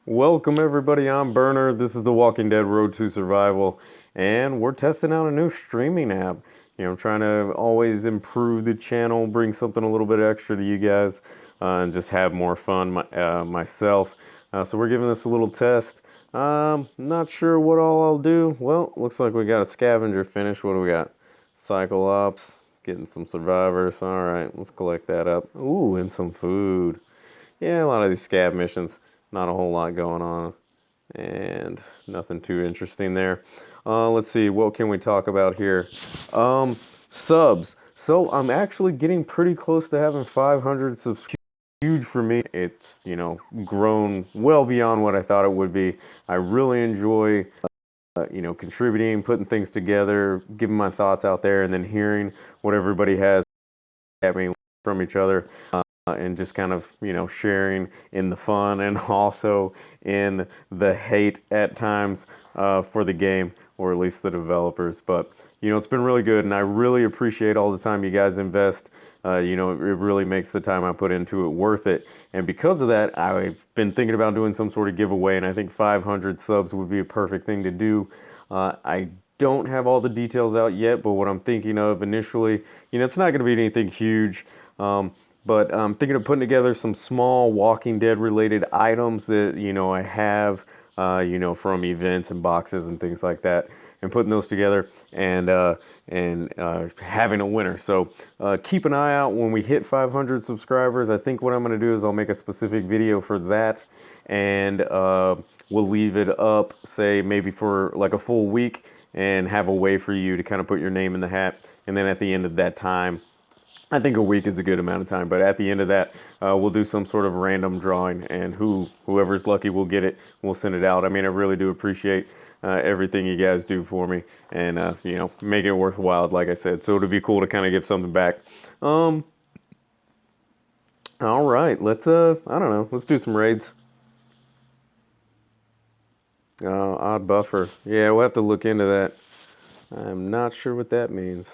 Welcome everybody, I'm Burner. This is The Walking Dead Road to Survival, and we're testing out a new streaming app. I'm trying to always improve the channel, bring something a little bit extra to you guys, and just have more fun myself. So we're giving this a little test. Not sure what all I'll do. Well, looks like we got a scavenger finish. What do we got? Cycle ops, getting some survivors. All right, let's collect that up. Ooh, and some food. Yeah, a lot of these scab missions, not a whole lot going on, and nothing too interesting there. Let's see, what can we talk about here? Subs. So I'm actually getting pretty close to having 500 subscribers. Huge for me. It's, grown well beyond what I thought it would be. I really enjoy, contributing, putting things together, giving my thoughts out there, and then hearing what everybody has at me from each other. And just kind of, sharing in the fun and also in the hate at times for the game, or at least the developers. But, it's been really good, and I really appreciate all the time you guys invest. It really makes the time I put into it worth it. And because of that, I've been thinking about doing some sort of giveaway, and I think 500 subs would be a perfect thing to do. I don't have all the details out yet, but what I'm thinking of initially, it's not going to be anything huge. But I'm thinking of putting together some small Walking Dead related items that, I have, from events and boxes and things like that, and putting those together and having a winner. So keep an eye out when we hit 500 subscribers. I think what I'm going to do is I'll make a specific video for that, and we'll leave it up, say maybe for like a full week, and have a way for you to kind of put your name in the hat. And then at the end of that time, I think a week is a good amount of time, but at the end of that, we'll do some sort of random drawing, and whoever's lucky will get it. We'll send it out. I mean, I really do appreciate everything you guys do for me, and make it worthwhile, like I said. So it'd be cool to kind of give something back. All right, let's I don't know, let's do some raids. Odd buffer. Yeah, we'll have to look into that. I'm not sure what that means.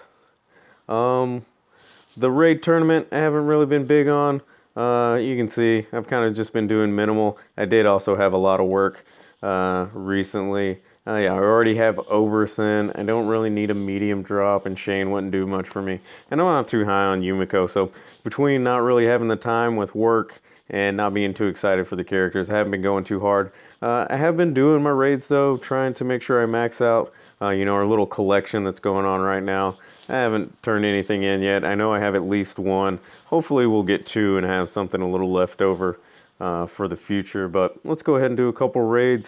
Um. The raid tournament I haven't really been big on. You can see I've kind of just been doing minimal. I did also have a lot of work recently. Yeah, I already have Overson. I don't really need a medium drop, and Shane wouldn't do much for me. And I'm not too high on Yumiko, so between not really having the time with work and not being too excited for the characters, I haven't been going too hard. I have been doing my raids though, trying to make sure I max out, our little collection that's going on right now. I haven't turned anything in yet. I know I have at least one. Hopefully we'll get two and have something a little left over for the future. But let's go ahead and do a couple raids.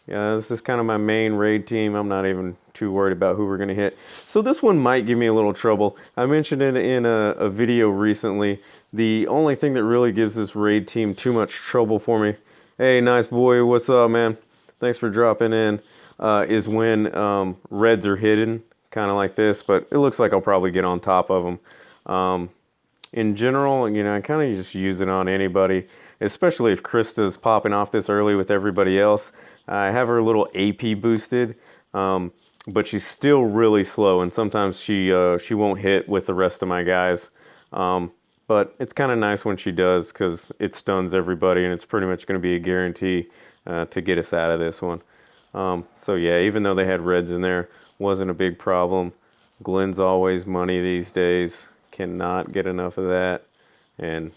Yeah, this is kind of my main raid team. I'm not even too worried about who we're going to hit. So this one might give me a little trouble. I mentioned it in a video recently. The only thing that really gives this raid team too much trouble for me, hey, nice boy, what's up, man? Thanks for dropping in, is when reds are hidden, kind of like this, but it looks like I'll probably get on top of them. In general, I kind of just use it on anybody, especially if Krista's popping off this early with everybody else. I have her a little AP boosted, but she's still really slow, and sometimes she won't hit with the rest of my guys. But it's kind of nice when she does, because it stuns everybody, and it's pretty much going to be a guarantee to get us out of this one. So yeah, even though they had reds in there, wasn't a big problem. Glenn's always money these days. Cannot get enough of that. And,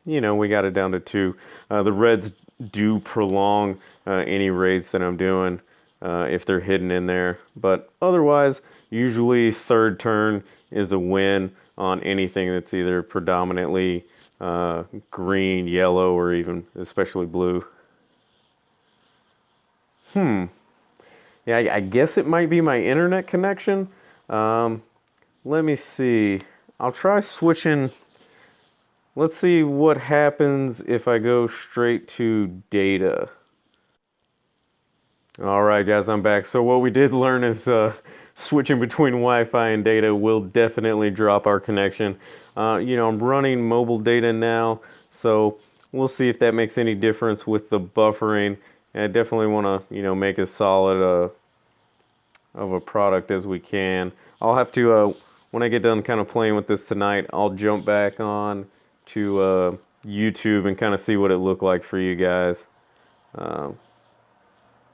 we got it down to 2. The reds do prolong any raids that I'm doing if they're hidden in there. But otherwise, usually third turn is a win on anything that's either predominantly green, yellow, or even especially blue. Yeah, I guess it might be my internet connection. Let me see. I'll try switching. Let's see what happens if I go straight to data. All right, guys, I'm back. So what we did learn is switching between Wi-Fi and data will definitely drop our connection. I'm running mobile data now, so we'll see if that makes any difference with the buffering. And I definitely want to, make as solid of a product as we can. I'll have to, when I get done kind of playing with this tonight, I'll jump back on to, YouTube and kind of see what it looked like for you guys. Um,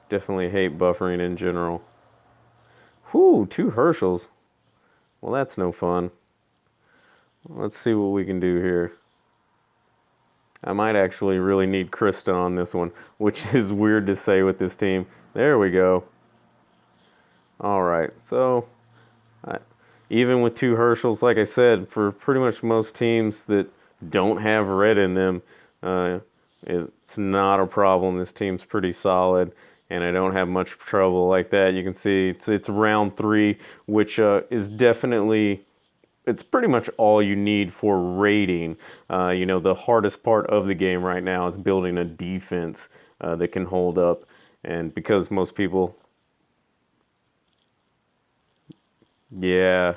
Definitely hate buffering in general. Whew, 2 Herschels. Well, that's no fun. Let's see what we can do here. I might actually really need Krista on this one, which is weird to say with this team. There we go. All right, so I, even with 2 Herschels, like I said, for pretty much most teams that don't have red in them, uh, it's not a problem. This team's pretty solid, and I don't have much trouble like that. You can see it's round 3, which is definitely it's pretty much all you need for raiding. The hardest part of the game right now is building a defense that can hold up, and because most people, yeah,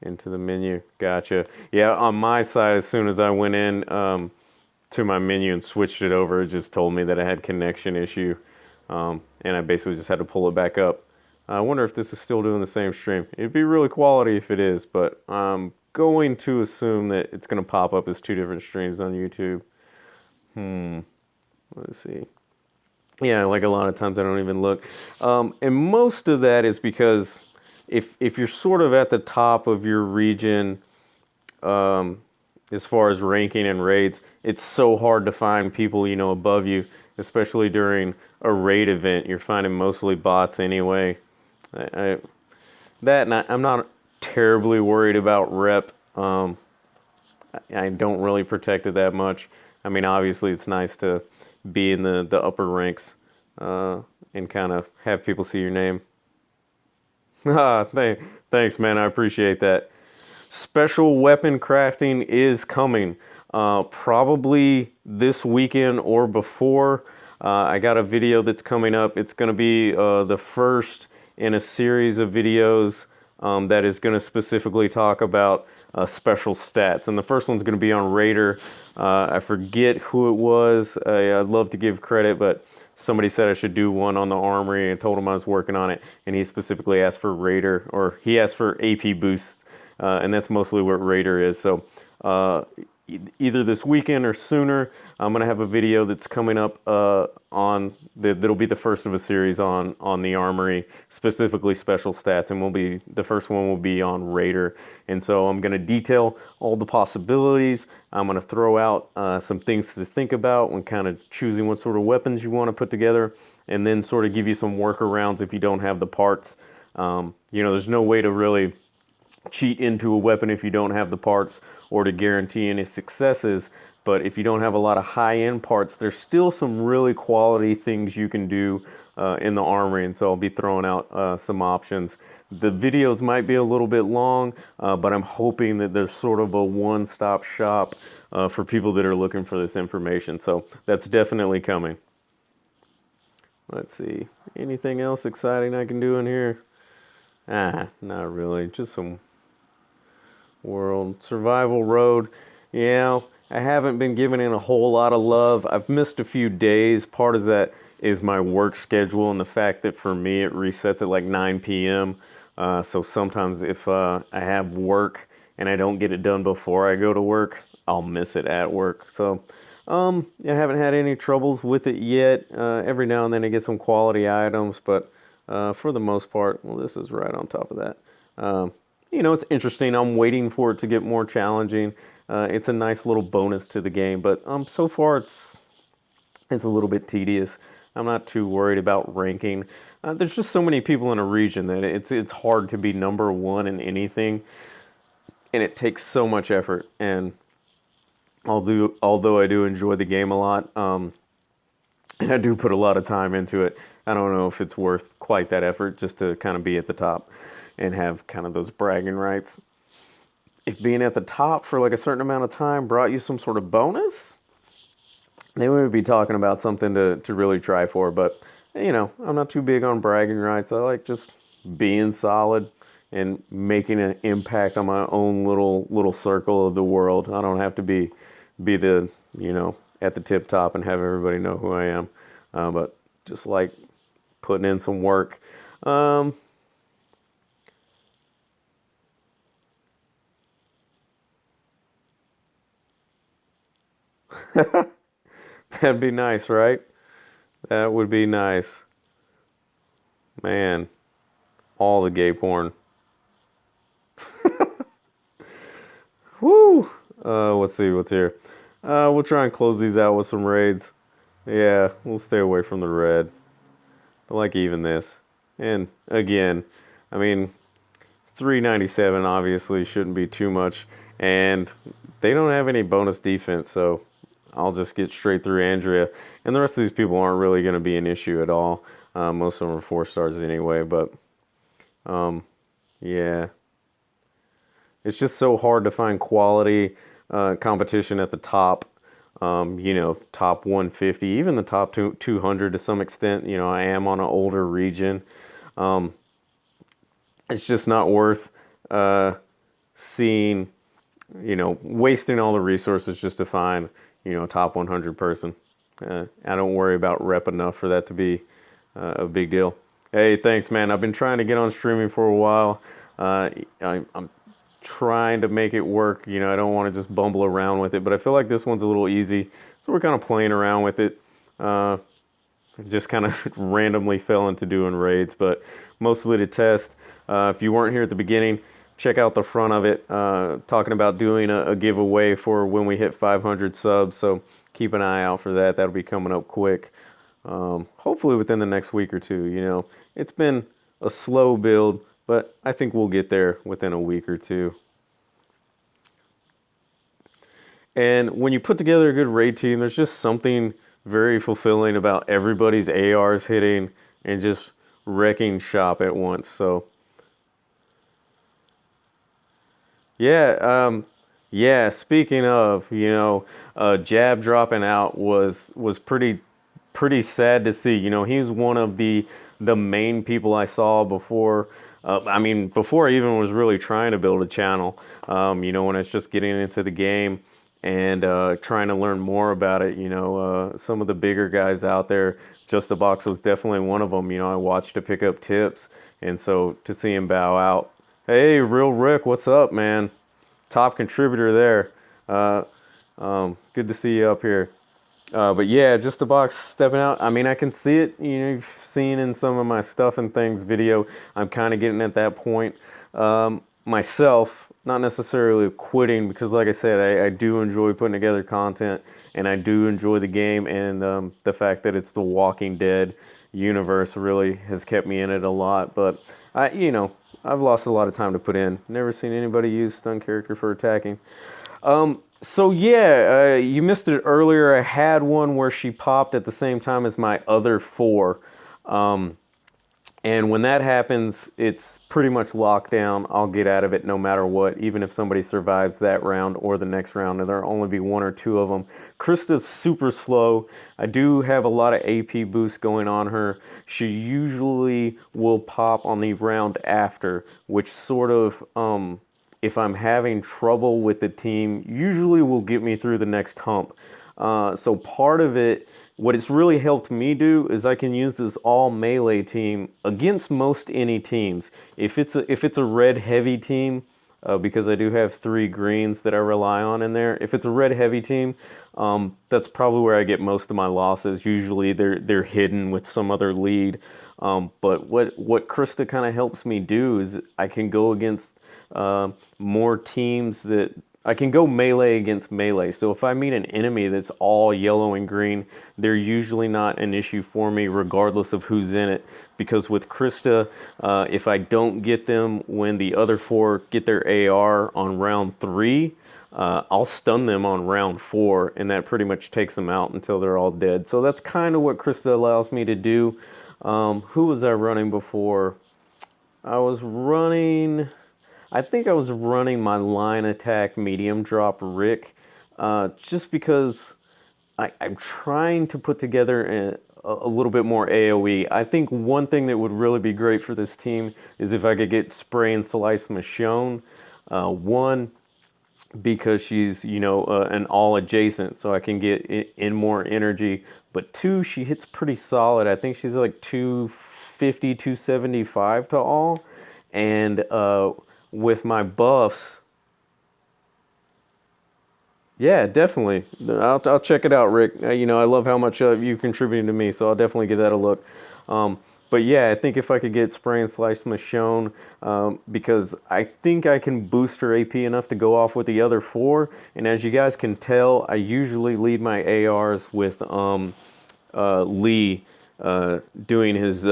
into the menu. Gotcha. Yeah, on my side, as soon as I went in to my menu and switched it over, it just told me that I had connection issue, and I basically just had to pull it back up. I wonder if this is still doing the same stream. It'd be really quality if it is, but I'm going to assume that it's going to pop up as 2 different streams on YouTube. Let's see. Yeah, like a lot of times I don't even look. And most of that is because if you're sort of at the top of your region, um, as far as ranking and raids, it's so hard to find people, above you, especially during a raid event. You're finding mostly bots anyway. I, I'm not terribly worried about rep. I don't really protect it that much. I mean, obviously, it's nice to be in the upper ranks and kind of have people see your name. Ah, thanks, man. I appreciate that. Special weapon crafting is coming. Probably this weekend or before. I got a video that's coming up. It's going to be the first in a series of videos that is going to specifically talk about special stats. And the first one's going to be on Raider. I forget who it was. I'd love to give credit, but somebody said I should do one on the Armory and told him I was working on it. And he specifically asked for Raider, or he asked for AP boosts. And that's mostly what Raider is. So either this weekend or sooner, I'm gonna have a video that's coming up that'll be the first of a series on the Armory, specifically special stats, and the first one will be on Raider. And so I'm gonna detail all the possibilities. I'm gonna throw out some things to think about when kind of choosing what sort of weapons you want to put together, and then sort of give you some workarounds if you don't have the parts. There's no way to really cheat into a weapon if you don't have the parts or to guarantee any successes. But if you don't have a lot of high-end parts, there's still some really quality things you can do in the Armory, and so I'll be throwing out some options. The videos might be a little bit long, but I'm hoping that there's sort of a one-stop shop for people that are looking for this information. So that's definitely coming. Let's see. Anything else exciting I can do in here? Not really. Just some World Survival Road. Yeah, I haven't been giving it a whole lot of love. I've missed a few days. Part of that is my work schedule and the fact that for me it resets at like 9 p.m. So sometimes if I have work and I don't get it done before I go to work, I'll miss it at work. So I haven't had any troubles with it yet. Every now and then I get some quality items, but for the most part, well, this is right on top of that. It's interesting. I'm waiting for it to get more challenging. It's a nice little bonus to the game, but so far it's a little bit tedious. I'm not too worried about ranking. There's just so many people in a region that it's hard to be number one in anything, and it takes so much effort. And although I do enjoy the game a lot, and I do put a lot of time into it, I don't know if it's worth quite that effort just to kind of be at the top and have kind of those bragging rights. If being at the top for like a certain amount of time brought you some sort of bonus, then we would be talking about something to really try for. But, I'm not too big on bragging rights. I like just being solid and making an impact on my own little circle of the world. I don't have to be the, at the tip top and have everybody know who I am. But just like putting in some work. That'd be nice, right? That would be nice. Man, all the gay porn. Woo! Let's see what's here. We'll try and close these out with some raids. Yeah, we'll stay away from the red. I like even this. And again, I mean, 397 obviously shouldn't be too much. And they don't have any bonus defense, so I'll just get straight through Andrea. And the rest of these people aren't really going to be an issue at all. Most of them are 4 stars anyway, but yeah. It's just so hard to find quality competition at the top. Top 150, even the top 200 to some extent. I am on an older region. Um, it's just not worth seeing, wasting all the resources just to find, a top 100 person. I don't worry about rep enough for that to be a big deal. Hey, thanks, man. I've been trying to get on streaming for a while. I'm trying to make it work. I don't want to just bumble around with it, but I feel like this one's a little easy. So we're kind of playing around with it. Just kind of randomly fell into doing raids, but mostly to test. If you weren't here at the beginning, check out the front of it, talking about doing a giveaway for when we hit 500 subs. So keep an eye out for that. That'll be coming up quick. Hopefully within the next week or two. It's been a slow build, but I think we'll get there within a week or two. And when you put together a good raid team, there's just something very fulfilling about everybody's ARs hitting and just wrecking shop at once. So yeah, speaking of, Jab dropping out was pretty sad to see. He was one of the main people I saw before. Before I even was really trying to build a channel. When I was just getting into the game and trying to learn more about it. Some of the bigger guys out there, Just the Box was definitely one of them. I watched to pick up tips, and so to see him bow out. Hey, Real Rick, what's up, man? Top contributor there. Good to see you up here. But yeah, Just the Box stepping out. I can see it. You've seen in some of my Stuff and Things video. I'm kind of getting at that point myself. Not necessarily quitting, because like I said, I do enjoy putting together content, and I do enjoy the game, and the fact that it's the Walking Dead universe really has kept me in it a lot. But I've lost a lot of time to put in. Never seen anybody use stun character for attacking. So yeah, you missed it earlier. I had one where she popped at the same time as my other 4. And when that happens, it's pretty much locked down. I'll get out of it no matter what, even if somebody survives that round or the next round, and there'll only be 1 or 2 of them. Krista's super slow. I do have a lot of AP boost going on her. She usually will pop on the round after, which sort of, if I'm having trouble with the team, usually will get me through the next hump. So part of it, what it's really helped me do is I can use this all melee team against most any teams. If it's a red heavy team, because I do have 3 greens that I rely on in there. If it's a red heavy team, that's probably where I get most of my losses. Usually they're hidden with some other lead. But what Krista kind of helps me do is I can go against more teams that I can go melee against melee. So if I meet an enemy that's all yellow and green, they're usually not an issue for me regardless of who's in it. Because with Krista, if I don't get them when the other 4 get their AR on round 3, I'll stun them on round 4, and that pretty much takes them out until they're all dead. So that's kind of what Krista allows me to do. Who was I running before? I think I was running my line attack medium drop Rick, just because I'm trying to put together a little bit more AoE. I think one thing that would really be great for this team is if I could get Spray and Slice Michonne. One, because she's, an all adjacent, so I can get in more energy. But 2, she hits pretty solid. I think she's like 250, 275 to all. And with my buffs, Yeah, definitely. I'll check it out, Rick. You know, I love how much you contributed to me, so I'll definitely give that a look. Um, but yeah, I think if I could get Spray and Slice Michonne, because I think I can boost her AP enough to go off with the other four. And as you guys can tell, I usually lead my ARs with Lee doing his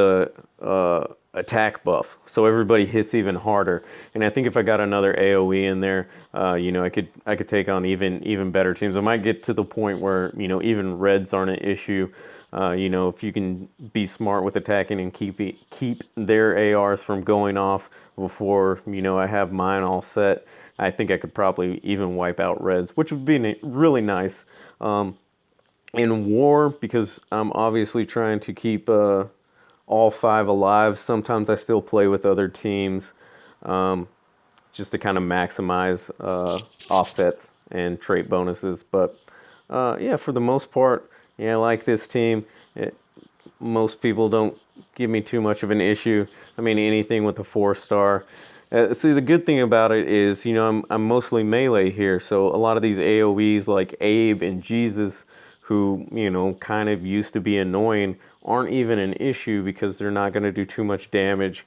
attack buff, so everybody hits even harder. And I think if I got another AOE in there, you know, I could take on even better teams. I might get to the point where, you know, even reds aren't an issue. You know, if you can be smart with attacking and keep their ARs from going off before, you know, I have mine all set, I think I could probably even wipe out reds, which would be really nice. In war, because I'm obviously trying to keep all five alive, sometimes I still play with other teams, um, just to kind of maximize offsets and trait bonuses. But yeah, for the most part, yeah, I like this team. Most people don't give me too much of an issue. I mean, anything with a 4-star. See, the good thing about it is, you know, I'm mostly melee here, so a lot of these AOEs like Abe and Jesus, who, you know, kind of used to be annoying, aren't even an issue because they're not going to do too much damage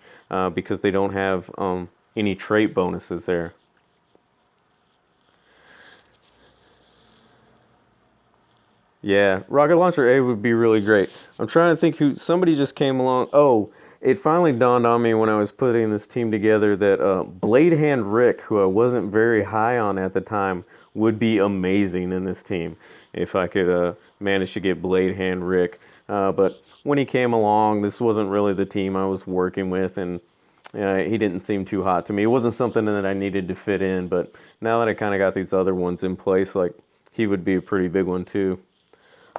because they don't have any trait bonuses there. Yeah, rocket launcher A would be really great. I'm trying to think who somebody just came along. Oh, it finally dawned on me when I was putting this team together that Blade Hand Rick, who I wasn't very high on at the time, would be amazing in this team if I could manage to get Blade Hand Rick. But when he came along, this wasn't really the team I was working with, and he didn't seem too hot to me. It wasn't something that I needed to fit in, but now that I kind of got these other ones in place, like he would be a pretty big one too.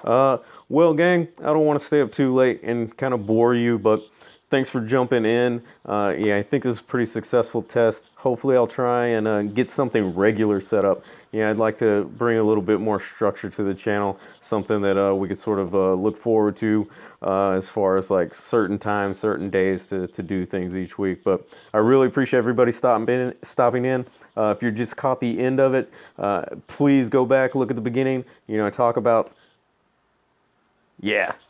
Uh, well, gang, I don't want to stay up too late and kind of bore you, but thanks for jumping in. Yeah, I think this is a pretty successful test. Hopefully, I'll try and get something regular set up. Yeah, I'd like to bring a little bit more structure to the channel, something that we could sort of look forward to as far as like certain times, certain days to do things each week. But I really appreciate everybody stopping in. If you just caught the end of it, please go back, look at the beginning. You know, I talk about.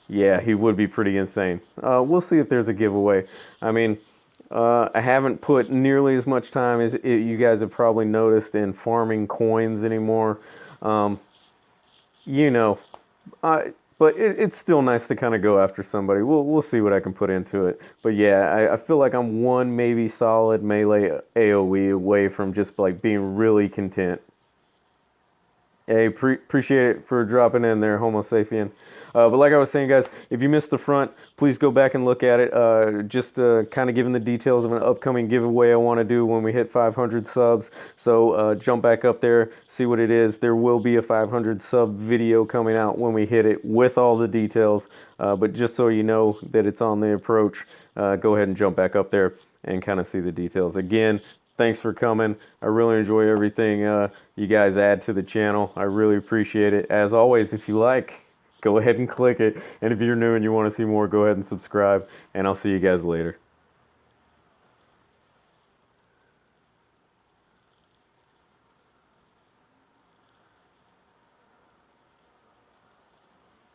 Yeah, he would be pretty insane. We'll see if there's a giveaway. I mean, I haven't put nearly as much time as you guys have probably noticed in farming coins anymore. Um, you know, but it's still nice to kind of go after somebody. We'll see what I can put into it. But yeah, I feel like I'm one maybe solid melee AOE away from just like being really content. Hey, appreciate it for dropping in there, Homo sapien. But like I was saying, guys, if you missed the front, please go back and look at it. Just kind of giving the details of an upcoming giveaway I want to do when we hit 500 subs. So jump back up there, see what it is. There will be a 500 sub video coming out when we hit it with all the details. But just so you know that it's on the approach, go ahead and jump back up there and kind of see the details. Again, thanks for coming. I really enjoy everything you guys add to the channel. I really appreciate it. As always, if you like, go ahead and click it. And if you're new and you want to see more, go ahead and subscribe. And I'll see you guys later.